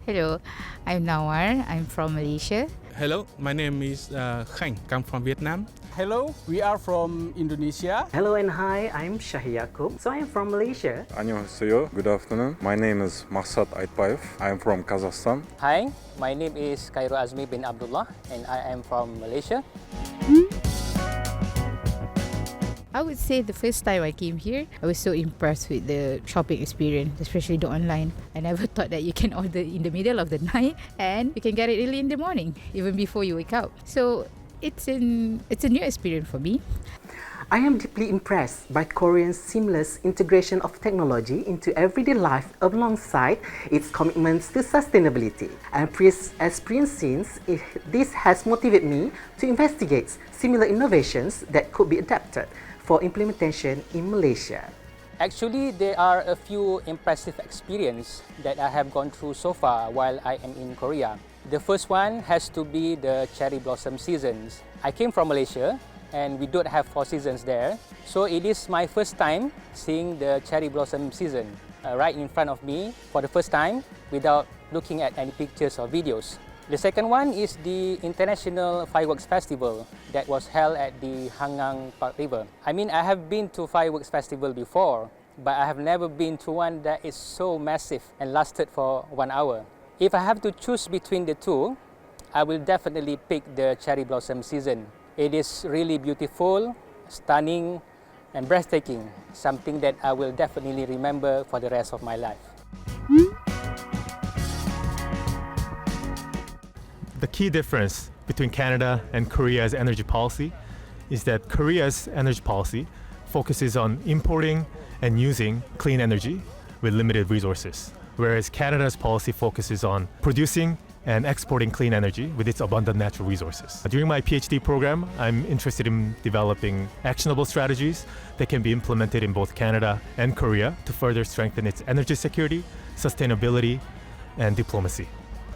Hello, I'm Nawar. I'm from Malaysia. Hello, my name is Khanh, come from Vietnam. Hello, we are from Indonesia. Hello and hi, I'm Shahi Yaqub. So I am from Malaysia. 안녕하세요. Good afternoon. My name is Maksad Aitbayev. I am from Kazakhstan. Hi, my name is Khairul Azmi bin Abdullah and I am from Malaysia. I would say the first time I came here, I was so impressed with the shopping experience, especially the online. I never thought that you can order in the middle of the night and you can get it early in the morning, even before you wake up. So it's a new experience for me. I am deeply impressed by Korea's seamless integration of technology into everyday life alongside its commitments to sustainability. And experiencing this has motivated me to investigate similar innovations that could be adapted for implementation in Malaysia. Actually, there are a few impressive experiences that I have gone through so far while I am in Korea. The first one has to be the cherry blossom seasons. I came from Malaysia and we don't have 4 seasons there. So it is my first time seeing the cherry blossom season right in front of me for the first time without looking at any pictures or videos. The second one is the International Fireworks Festival that was held at the Hangang Park River. I mean, I have been to fireworks festival before, but I have never been to one that is so massive and lasted for 1 hour. If I have to choose between the two, I will definitely pick the cherry blossom season. It is really beautiful, stunning, and breathtaking, something that I will definitely remember for the rest of my life. The key difference between Canada and Korea's energy policy is that Korea's energy policy focuses on importing and using clean energy with limited resources, whereas Canada's policy focuses on producing and exporting clean energy with its abundant natural resources. During my PhD program, I'm interested in developing actionable strategies that can be implemented in both Canada and Korea to further strengthen its energy security, sustainability, and diplomacy.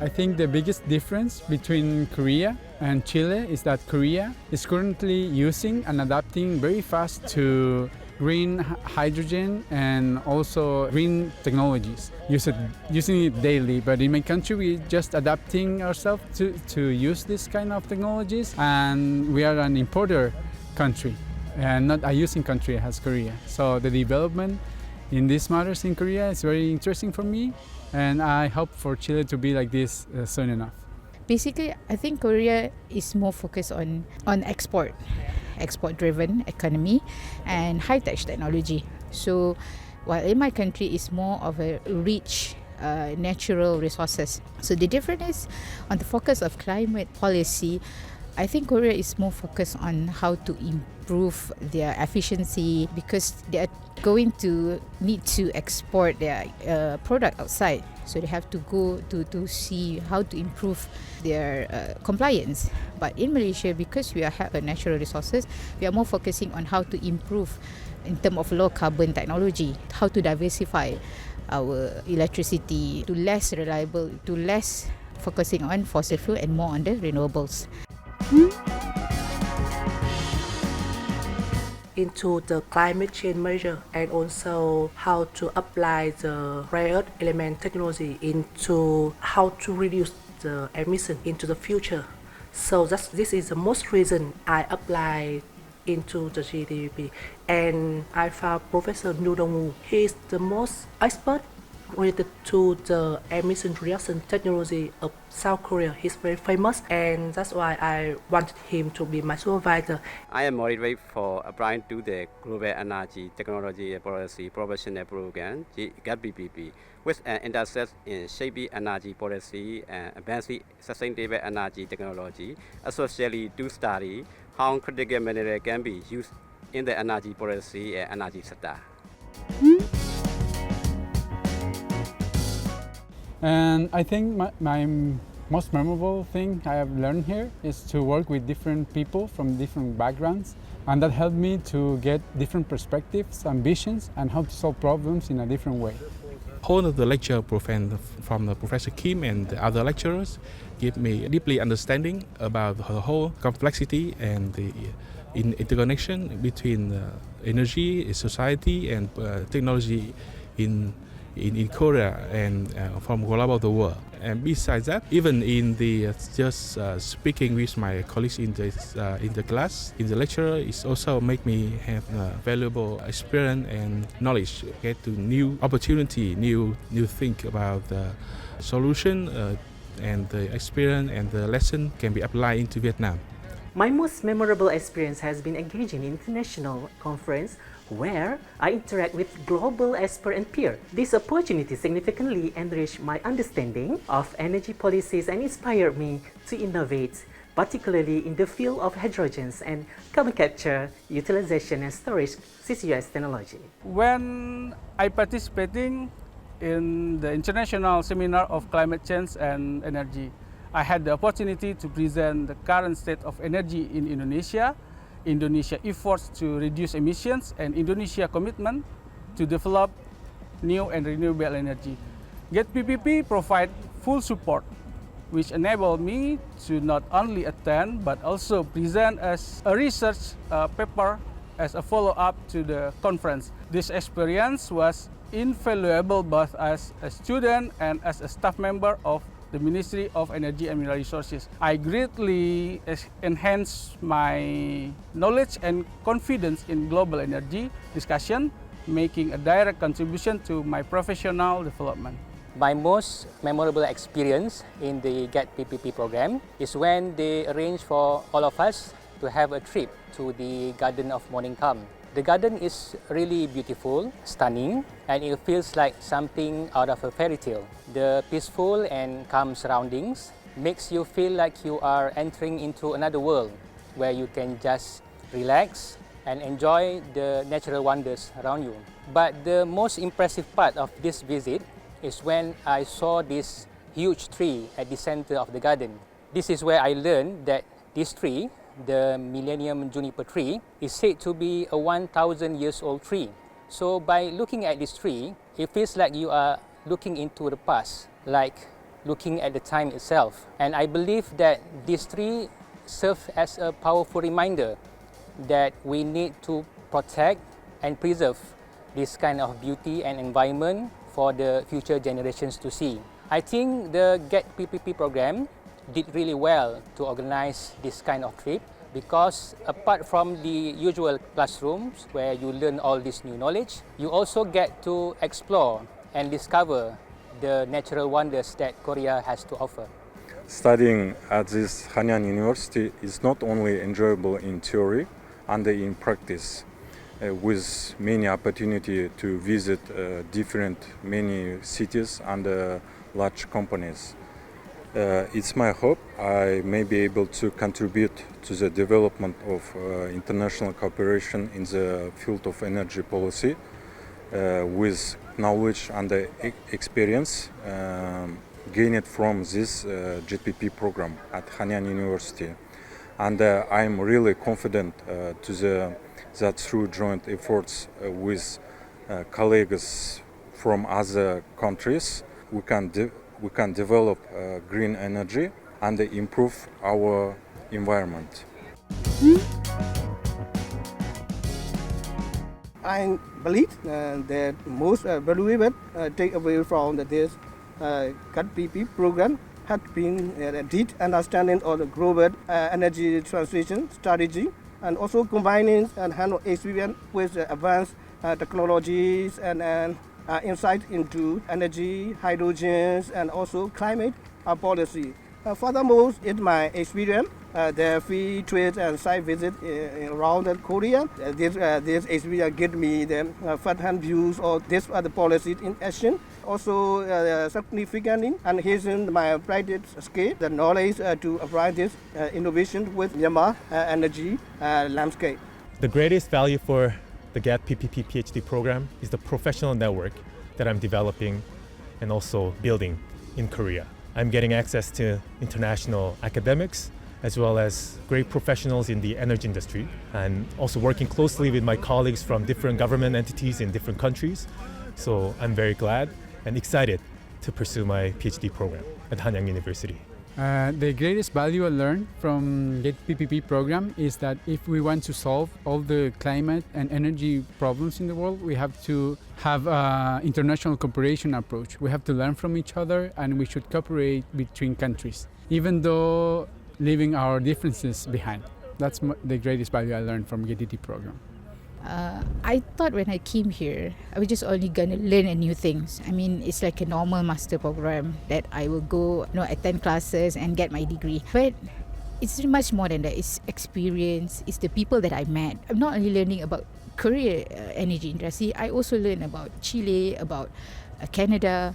I think the biggest difference between Korea and Chile is that Korea is currently using and adapting very fast to green hydrogen and also green technologies, using it daily. But in my country, we're just adapting ourselves to use this kind of technologies, and we are an importer country and not a using country as Korea. So the development in these matters in Korea is very interesting for me, and I hope for Chile to be like this soon enough. Basically, I think Korea is more focused on export-driven economy and high-tech technology. So while in my country it's more of a rich natural resources. So the difference is on the focus of climate policy. I think Korea is more focused on how to improve their efficiency because they are going to need to export their product outside. So they have to go to see how to improve their compliance. But in Malaysia, because we have natural resources, we are more focusing on how to improve in terms of low carbon technology, how to diversify our electricity to less reliable, to less focusing on fossil fuel and more on the renewables. Into the climate change measure and also how to apply the rare earth element technology into how to reduce the emission into the future. So this is the most reason I apply into the GETPPP, and I found Professor Nu Dong-woo. He is the most expert related to the emission reduction technology of South Korea. He's very famous, and that's why I wanted him to be my supervisor. I am motivated for applying to the Global Energy Technology Policy Professional Program, GETPPP, with an interest in shaping energy policy and advancing sustainable energy technology, especially to study how critical minerals can be used in the energy policy and energy sector. And I think my most memorable thing I have learned here is to work with different people from different backgrounds, and that helped me to get different perspectives, ambitions, and how to solve problems in a different way. Whole of the lecture from the Professor Kim and the other lecturers give me deeply understanding about the whole complexity and the interconnection between energy, society, and technology in in Korea and from all over the world. And besides that, even in the just speaking with my colleagues in the class, in the lecture, it's also make me have valuable experience and knowledge, get to new opportunity, new think about the solution, and the experience and the lesson can be applied into Vietnam. My most memorable experience has been engaging in international conference where I interact with global expert and peer. This opportunity significantly enriched my understanding of energy policies and inspired me to innovate, particularly in the field of hydrogens and carbon capture, utilization and storage CCUS technology. When I participating in the International Seminar of Climate Change and Energy, I had the opportunity to present the current state of energy in Indonesia, Indonesia efforts to reduce emissions, and Indonesia commitment to develop new and renewable energy. GETPPP provide full support, which enabled me to not only attend but also present as a research paper as a follow-up to the conference. This experience was invaluable both as a student and as a staff member of the Ministry of Energy and Mineral Resources. I greatly enhanced my knowledge and confidence in global energy discussion, making a direct contribution to my professional development. My most memorable experience in the GETPPP program is when they arranged for all of us to have a trip to the Garden of Morning Calm. The garden is really beautiful, stunning, and it feels like something out of a fairy tale. The peaceful and calm surroundings makes you feel like you are entering into another world where you can just relax and enjoy the natural wonders around you. But the most impressive part of this visit is when I saw this huge tree at the center of the garden. This is where I learned that this tree, the Millennium Juniper tree, is said to be a 1,000 years old tree. So by looking at this tree, it feels like you are looking into the past, like looking at the time itself. And I believe that this tree serves as a powerful reminder that we need to protect and preserve this kind of beauty and environment for the future generations to see. I think the GETPPP program did really well to organize this kind of trip, because apart from the usual classrooms where you learn all this new knowledge, you also get to explore and discover the natural wonders that Korea has to offer. Studying at this Hanyang University is not only enjoyable in theory and in practice, with many opportunity to visit many cities and large companies. It's my hope I may be able to contribute to the development of international cooperation in the field of energy policy with knowledge and experience gained from this GETPPP program at Hanyang University. And I'm really confident that through joint efforts with colleagues from other countries, we can develop green energy and improve our environment. I believe that most valuable takeaway from this GETPPP program has been a deep understanding of the global energy transition strategy, and also combining hands-on experience with advanced technologies and insight into energy, hydrogens, and also climate policy. Furthermore, in my experience, the free trade and site visit around Korea, this experience gives me the first-hand views of this other policies in action. Also, significantly enhancing my practice skill, the knowledge to apply this innovation with Myanmar energy landscape. The greatest value for the GETPPP PhD program is the professional network that I'm developing and also building in Korea. I'm getting access to international academics as well as great professionals in the energy industry, and also working closely with my colleagues from different government entities in different countries. So I'm very glad and excited to pursue my PhD program at Hanyang University. The greatest value I learned from GETPPP program is that if we want to solve all the climate and energy problems in the world, we have to have an international cooperation approach. We have to learn from each other, and we should cooperate between countries, even though leaving our differences behind. That's the greatest value I learned from GETPPP program. I thought when I came here, I was just only gonna learn a new things. I mean, it's like a normal master program that I will go, attend classes and get my degree. But it's much more than that. It's experience. It's the people that I met. I'm not only learning about Korea energy industry. I also learn about Chile, about Canada,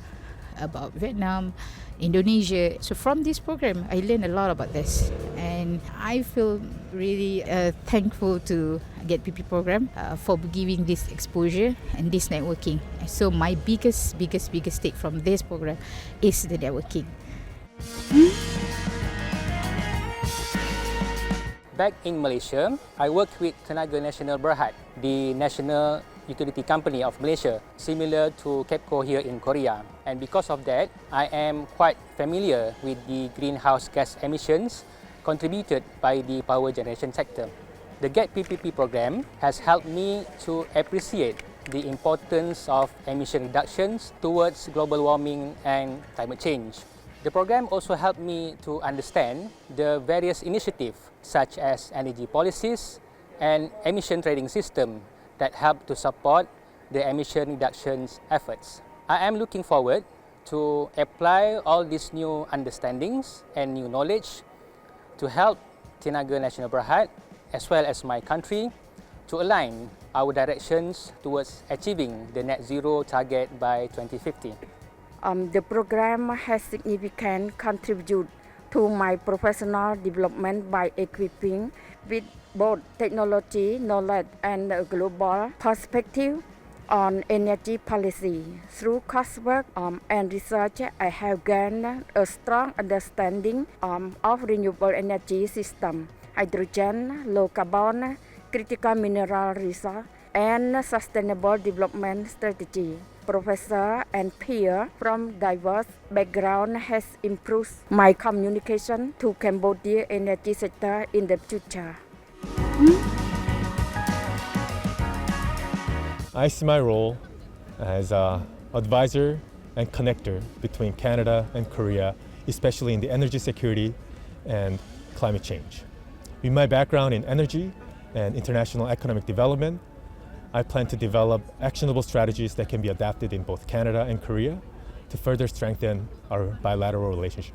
about Vietnam, Indonesia. So from this program, I learned a lot about this, and I feel really thankful to GETPPP program for giving this exposure and this networking. So my biggest take from this program is the networking. Back in Malaysia, I worked with Tenaga Nasional Berhad, the national utility company of Malaysia, similar to KEPCO here in Korea. And because of that, I am quite familiar with the greenhouse gas emissions contributed by the power generation sector. The GETPPP program has helped me to appreciate the importance of emission reductions towards global warming and climate change. The program also helped me to understand the various initiatives such as energy policies and emission trading system that help to support the emission reductions efforts. I am looking forward to apply all these new understandings and new knowledge to help Tenaga Nasional Berhad as well as my country to align our directions towards achieving the net zero target by 2050. The program has significant contributed to my professional development by equipping with both technology, knowledge, and a global perspective on energy policy. Through coursework and research, I have gained a strong understanding of renewable energy system, hydrogen, low carbon, critical mineral resource, and sustainable development strategy. Professor and peer from diverse background has improved my communication to Cambodia energy sector in the future. I see my role as an advisor and connector between Canada and Korea, especially in the energy security and climate change. With my background in energy and international economic development, I plan to develop actionable strategies that can be adapted in both Canada and Korea to further strengthen our bilateral relationship.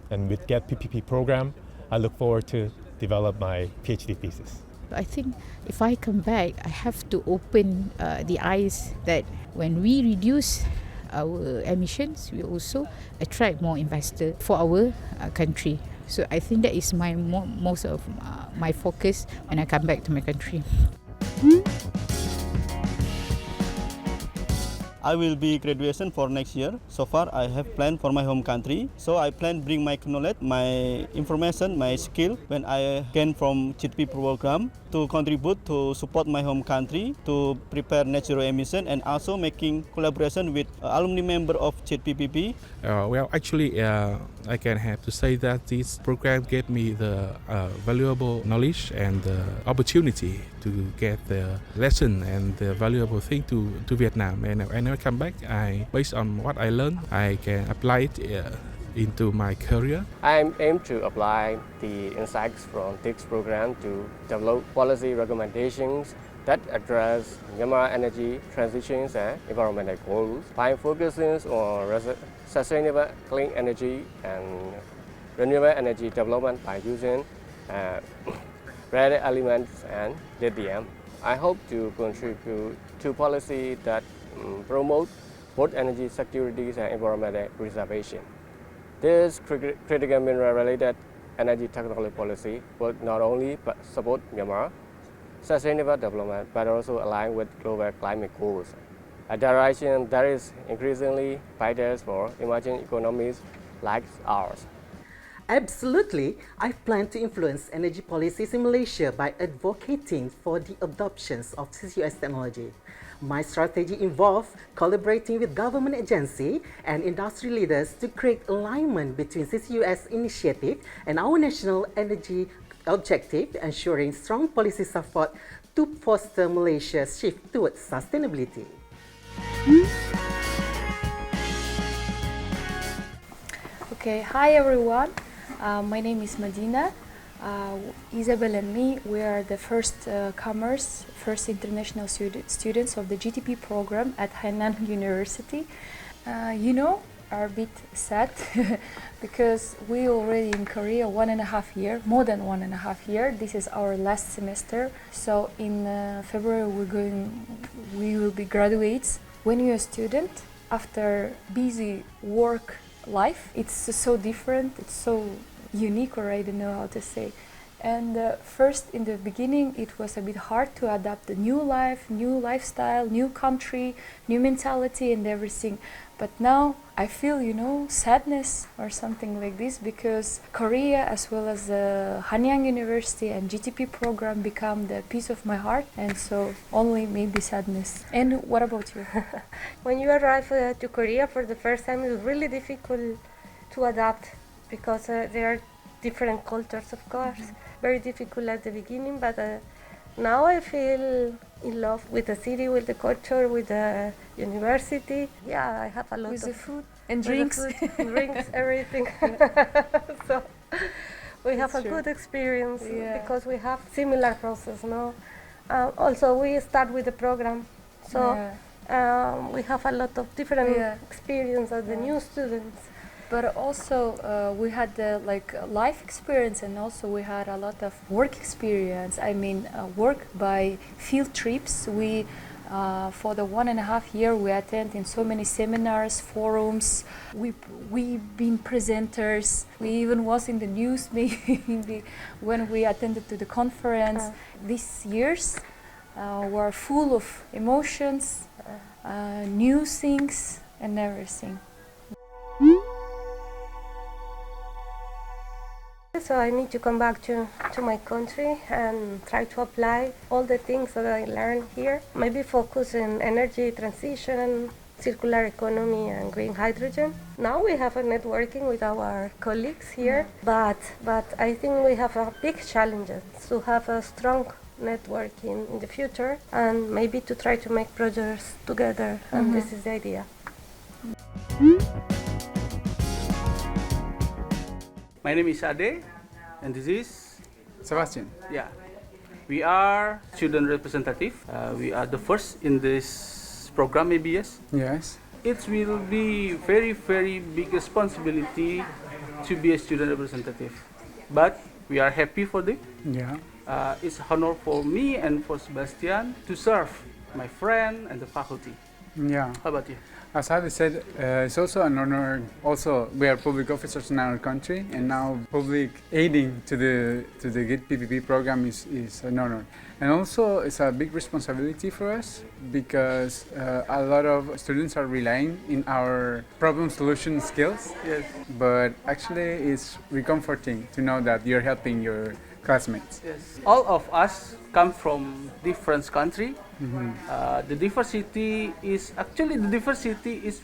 And with GETPPP program, I look forward to develop my PhD thesis. I think if I come back, I have to open the eyes that when we reduce our emissions, we also attract more investors for our country. So I think that is most of my focus when I come back to my country. I will be graduation for next year. So far, I have planned for my home country. So I plan bring my knowledge, my information, my skill when I gain from GETPPP program to contribute to support my home country to prepare net zero emission and also making collaboration with alumni member of GETPPP. I can have to say that this program gave me the valuable knowledge and the opportunity to get the lesson and the valuable thing to Vietnam. And when I come back, based on what I learned, I can apply it into my career. I aim to apply the insights from this program to develop policy recommendations that address Myanmar energy transitions and environmental goals by focusing on sustainable clean energy and renewable energy development by using rare elements and lithium. I hope to contribute to policy that promote both energy security and environmental preservation. This critical mineral-related energy technology policy will not only support Myanmar sustainable development, but also align with global climate goals, a direction that is increasingly vital for emerging economies like ours. Absolutely. I plan to influence energy policies in Malaysia by advocating for the adoption of CCUS technology. My strategy involves collaborating with government agencies and industry leaders to create alignment between CCUS initiative and our national energy objective, ensuring strong policy support to foster Malaysia's shift towards sustainability. Okay, hi everyone. My name is Medina. Isabel and me, we are the first comers, first international students of the GTP program at Hainan University. Are a bit sad because we already in Korea 1.5 year, more than 1.5 year. This is our last semester. So in February we will be graduates. When you're a student, after busy work life, it's so different, it's so unique, or I don't know how to say. And first in the beginning it was a bit hard to adapt the new life, new lifestyle, new country, new mentality and everything. But now I feel, sadness or something like this, because Korea as well as the Hanyang University and GTP program become the piece of my heart, and so only maybe sadness. And what about you? When you arrive to Korea for the first time, it's really difficult to adapt because there are different cultures, of course. Very difficult at the beginning, but now I feel in love with the city, with the culture, with the university. Yeah, I have a lot with of the food and drinks, everything. So we have That's a true. good experience Yeah. because we have similar process. No, also we start with the program, so we have a lot of different experience as the new students. But also we had the life experience, and also we had a lot of work experience. I mean, work by field trips. We for the 1.5 year we attend in so many seminars, forums. We been presenters. We even was in the news maybe when we attended to the conference. These years were full of emotions, new things, and everything. So I need to come back to my country and try to apply all the things that I learned here. Maybe focus on energy transition, circular economy and green hydrogen. Now we have a networking with our colleagues here, but I think we have a big challenge to have a strong networking in the future and maybe to try to make projects together, and this is the idea. My name is Ade, and this is Sebastian. Yeah. We are student representative. We are the first in this program, maybe, yes? Yes. It will be very, very big responsibility to be a student representative. But we are happy for it. Yeah. It's an honor for me and for Sebastian to serve my friend and the faculty. Yeah. How about you? As Adi said, it's also an honor. Also, we are public officers in our country, and now public aiding to the GETPPP program is an honor. And also, it's a big responsibility for us because a lot of students are relying in our problem solution skills. Yes. But actually, it's comforting to know that you're helping your classmates. Yes. All of us come from different country. The diversity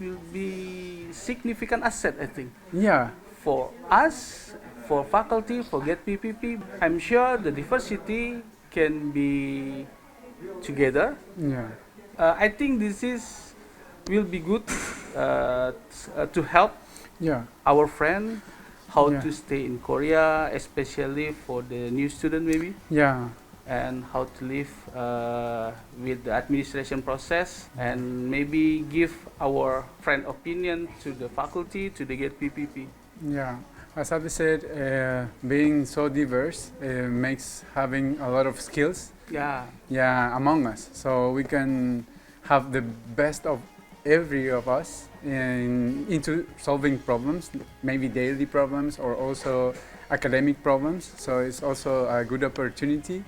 will be significant asset, I think. Yeah. For us, for faculty, for GETPPP, I'm sure the diversity can be together. Yeah. I think will be good to help our friend how to stay in Korea, especially for the new student maybe. Yeah. And how to live with the administration process, and maybe give our friend opinion to the faculty, to the GETPPP. Yeah, as Abby said, being so diverse makes having a lot of skills. Yeah, among us, so we can have the best of every of us into solving problems, maybe daily problems or also academic problems. So it's also a good opportunity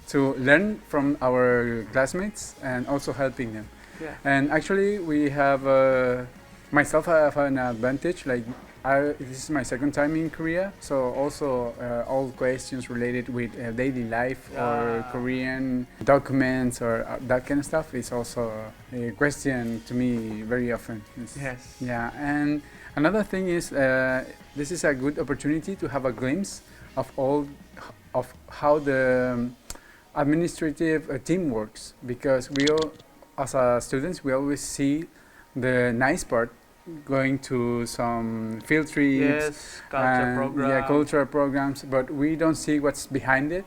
to learn from our classmates and also helping them. Yeah. And actually we have, myself I have an advantage, like This is my second time in Korea, so also all questions related with daily life or Korean documents or that kind of stuff is also a question to me very often. Yes. Yeah, and another thing is this is a good opportunity to have a glimpse of how the administrative team works, because we all, as students, we always see the nice part, going to some field trips, cultural programs, but we don't see what's behind it.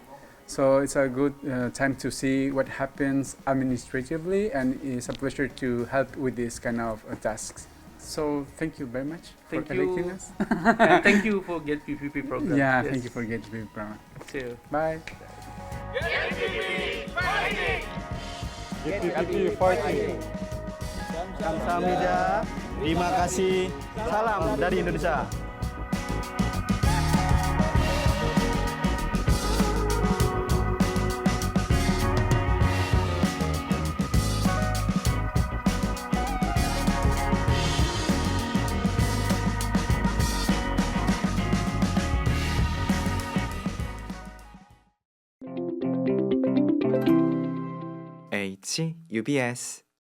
So it's a good time to see what happens administratively, and it's a pleasure to help with these kind of tasks. So thank you very much for electing us. And thank you for GETPPP program. Yeah, yes. Thank you for GETPPP program. See you. Bye. GETPPP fighting! GETPPP fighting! Kamsahamnida, terima kasih, salam dari Indonesia. UBS